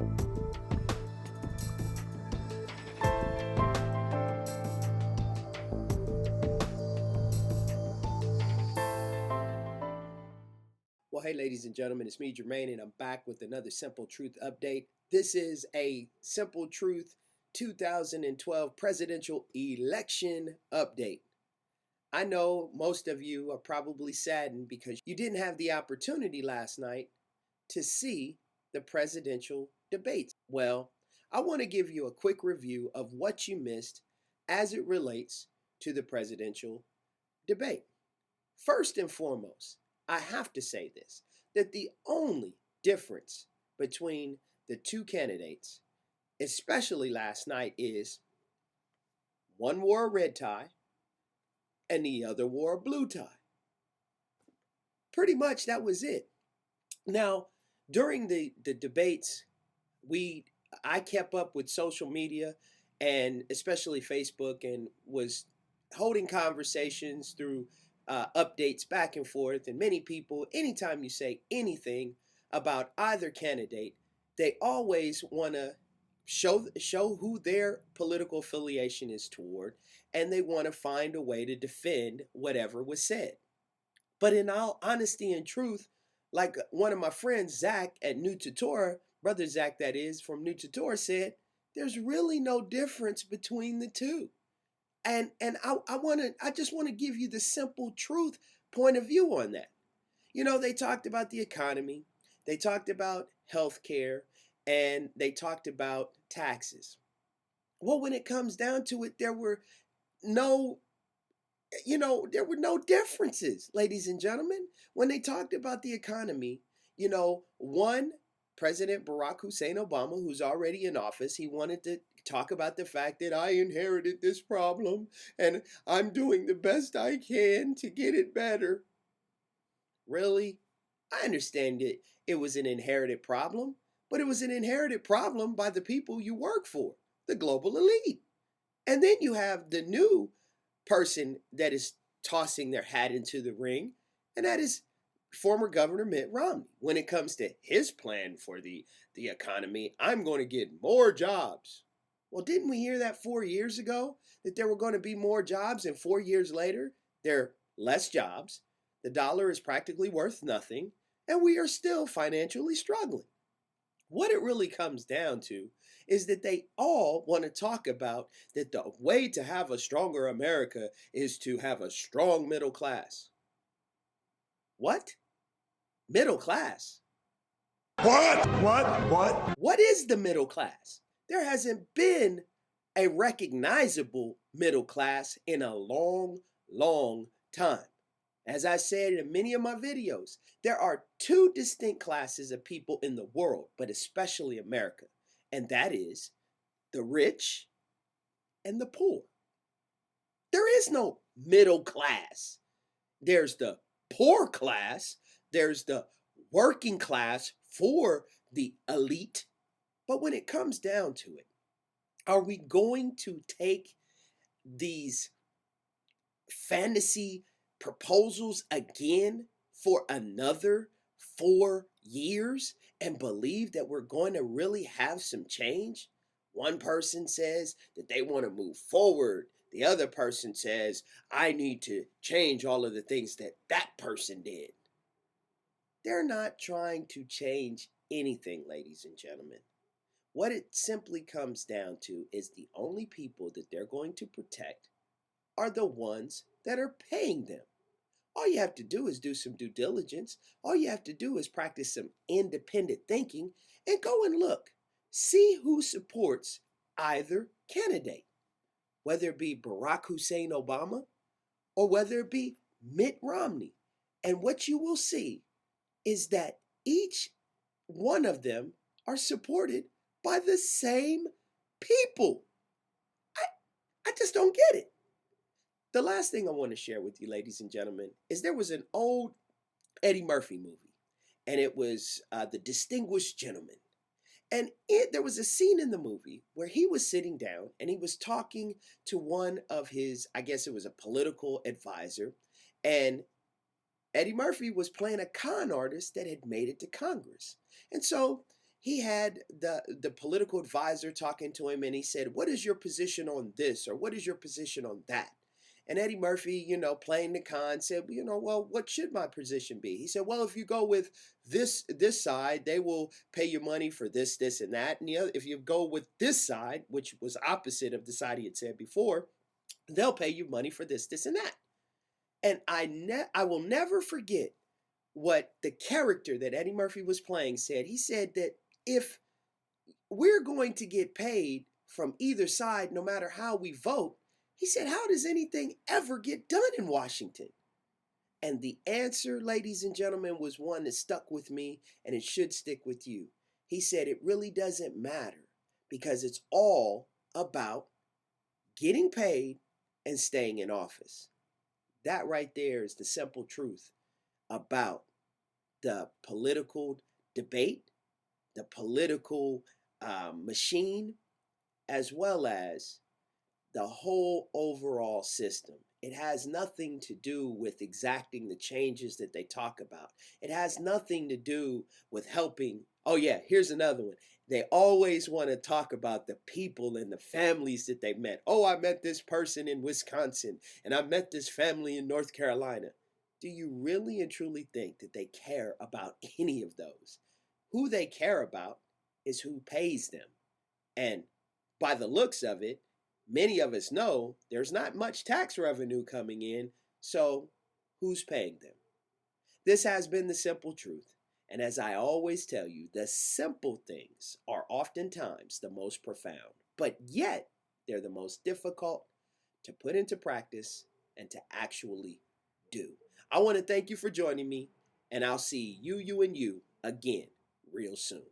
Well, hey, ladies and gentlemen, it's me, Jermaine, and I'm back with another Simple Truth update. This is a Simple Truth 2012 presidential election update. I know most of you are probably saddened because you didn't have the opportunity last night to see the presidential debates. Well, I want to give you a quick review of what you missed as it relates to the presidential debate. First and foremost, I have to say this, that the only difference between the two candidates, especially last night, is one wore a red tie and the other wore a blue tie. Pretty much that was it. Now, during the debates, I kept up with social media and especially Facebook and was holding conversations through updates back and forth. And many people, anytime you say anything about either candidate, they always want to show who their political affiliation is toward, and they want to find a way to defend whatever was said. But in all honesty and truth, like one of my friends, Zach at New Tutor, brother Zach that is, from New Tutor said, there's really no difference between the two. And I just want to give you the simple truth point of view on that. You know, they talked about the economy, they talked about health care, and they talked about taxes. Well, when it comes down to it, no there were no differences, ladies and gentlemen. When they talked about the economy, one, President Barack Hussein Obama, who's already in office, he wanted to talk about the fact that I inherited this problem and I'm doing the best I can to get it better. Really? I understand it was an inherited problem, but it was an inherited problem by the people you work for, the global elite. And then you have the new person that is tossing their hat into the ring, and that is former Governor Mitt Romney. When it comes to his plan for the economy, I'm going to get more jobs. Well, didn't we hear that 4 years ago, that there were going to be more jobs, and 4 years later, there are less jobs, the dollar is practically worth nothing, and we are still financially struggling? What it really comes down to is that they all want to talk about that the way to have a stronger America is to have a strong middle class. What? Middle class? What? What is the middle class? There hasn't been a recognizable middle class in a long, long time. As I said in many of my videos, there are two distinct classes of people in the world, but especially America, and that is the rich and the poor. There is no middle class. There's the poor class, there's the working class for the elite. But when it comes down to it, are we going to take these fantasy proposals again for another 4 years and believe that we're going to really have some change? One person says that they want to move forward. The other person says, I need to change all of the things that person did. They're not trying to change anything, ladies and gentlemen. What it simply comes down to is the only people that they're going to protect are the ones that are paying them. All you have to do is do some due diligence. All you have to do is practice some independent thinking and go and look. See who supports either candidate, whether it be Barack Hussein Obama or whether it be Mitt Romney. And what you will see is that each one of them are supported by the same people. I just don't get it. The last thing I want to share with you, ladies and gentlemen, is there was an old Eddie Murphy movie, and it was The Distinguished Gentleman. And there was a scene in the movie where he was sitting down and he was talking to one of his, I guess it was a political advisor, and Eddie Murphy was playing a con artist that had made it to Congress. And so he had the political advisor talking to him, and he said, "What is your position on this, or what is your position on that?" And Eddie Murphy, playing the con, said, "Well, what should my position be?" He said, "Well, if you go with this side, they will pay you money for this, this, and that. And the other, if you go with this side, which was opposite of the side he had said before, they'll pay you money for this, this, and that." And I will never forget what the character that Eddie Murphy was playing said. He said that if we're going to get paid from either side, no matter how we vote, he said, how does anything ever get done in Washington? And the answer, ladies and gentlemen, was one that stuck with me, and it should stick with you. He said, it really doesn't matter because it's all about getting paid and staying in office. That right there is the simple truth about the political debate, the political machine, as well as the whole overall system. It has nothing to do with exacting the changes that they talk about. It has nothing to do with helping. Oh, yeah, here's another one. They always want to talk about the people and the families that they met. Oh, I met this person in Wisconsin, and I met this family in North Carolina. Do you really and truly think that they care about any of those? Who they care about is who pays them. And by the looks of it, many of us know there's not much tax revenue coming in, so who's paying them? This has been the simple truth. And as I always tell you, the simple things are oftentimes the most profound, but yet they're the most difficult to put into practice and to actually do. I want to thank you for joining me, and I'll see you and you again real soon.